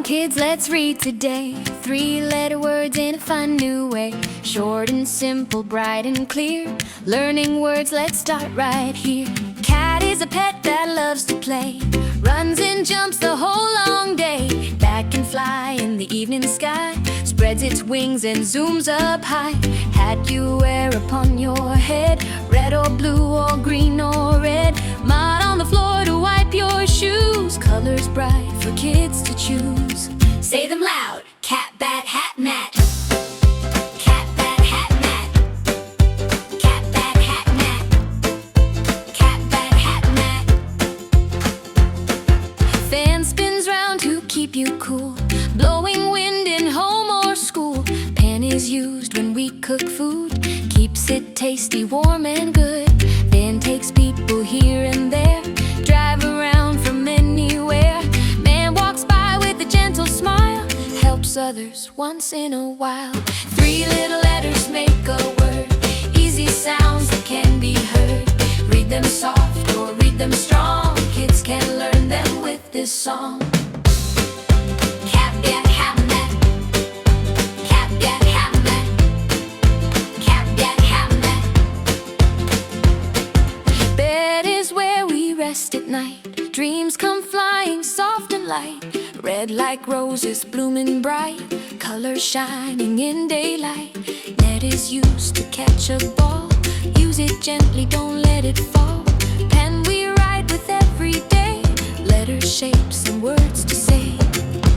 on kids, let's read today. 3-letter words in a fun new way. Short and simple, bright and clear. Learning words, let's start right here. Cat is a pet that loves to play. Runs and jumps the whole long day. Bat can fly in the evening sky. Spreads its wings and zooms up high. Hat you wear upon your head. Red or blue or green or red. Mud on the floor to wipe your shoes. Colors bright for kids to choose. Say them loud. Cat, bat, hat, mat. Cat, bat, hat, mat. Cat, bat, hat, mat. Cat, bat, hat, mat. Fan spins round to keep you cool. Blowing wind in home or school. Pan is used when we cook food. Keeps it tasty, warm and good. Van takes people here and there. Drive around from anywhere. Man walks by with a gentle smile. Helps others once in a while. 3 little letters make a word. Easy sounds that can be heard. Read them soft or read them strong. Kids can learn them with this song. Cat, bat, hat, mat. Cat, bat, hat, mat. Cat, bat, hat, mat. Bed is where we rest at night. Dreams come flying soft and light. Red like roses blooming bright. Colors shining in daylight. Net is used to catch a ball. Use it gently, don't let it fall. Pen we write with every day. Letters, shapes, and words to say.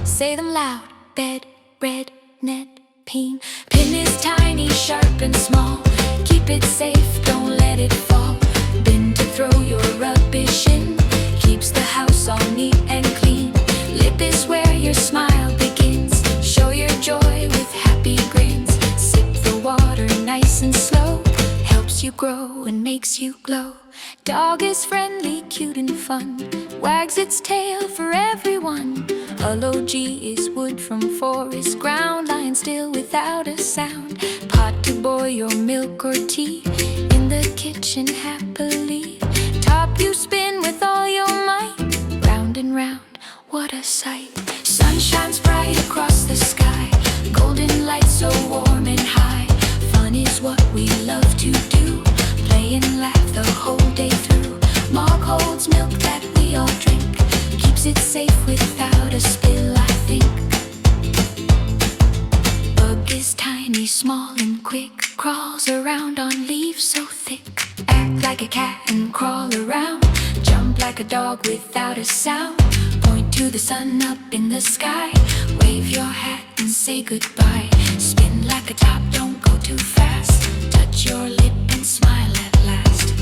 Say them loud. Bed, red, net, peen. Pin is tiny, sharp, and small. Keep it safe, don't let it fall. Bin to throw your rubbish in. Keeps the house all neat and clean. Lip is where your smile begins. Show your joy with happy grins. Sip the water nice and slow. Helps you grow and makes you glow. Dog is friendly, cute and fun. Wags its tail for everyone. LKG is wood from forest ground. Lying still without a sound. Pot to boil your milk or tea. In the kitchen happily. Top you spin with all your might. Round and round, what a sight. Sun shines bright across the sky. Golden light so warm and high. Fun is what we love to do. Play and laugh the whole day through. Mug holds milk that we all drink. Keeps it safe without a spill, I think. Bug is tiny, small and quick. Crawls around on leaves so thick. Act like a cat and crawl around. Jump like a dog without a sound. Point to the sun up in the sky. Wave your hat and say goodbye. Spin like a top, don't go too fast. Touch your lip and smile at last.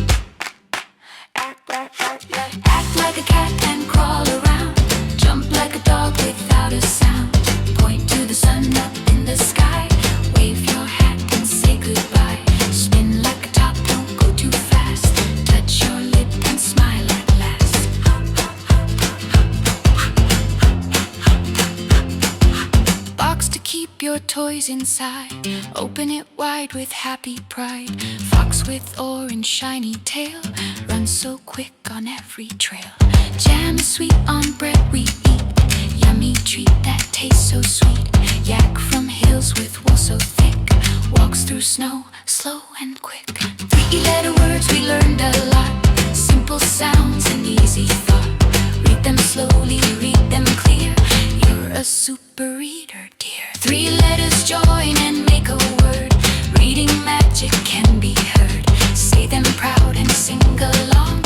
Act like a cat and crawl around. Jump like a dog without a sound. Point to the sun up in the sky. Wave your hat and say goodbye. Spin like a top, don't go too fast. Touch your lip and smile at last. Box to keep your toys inside. Open it wide with happy pride. Fox with orange shiny tail. Runs so quick on every trail. Jam is sweet on bread we eat. Yummy treat that tastes so sweet. Yak from hills with wool so thick. Walks through snow, slow and quick. 3-letter words we learned a lot. Simple sounds and easy thought. Read them slowly, read them clear. You're a super reader, dear. 3 letters join and make a word. Reading magic can be heard. Say them proud and sing along.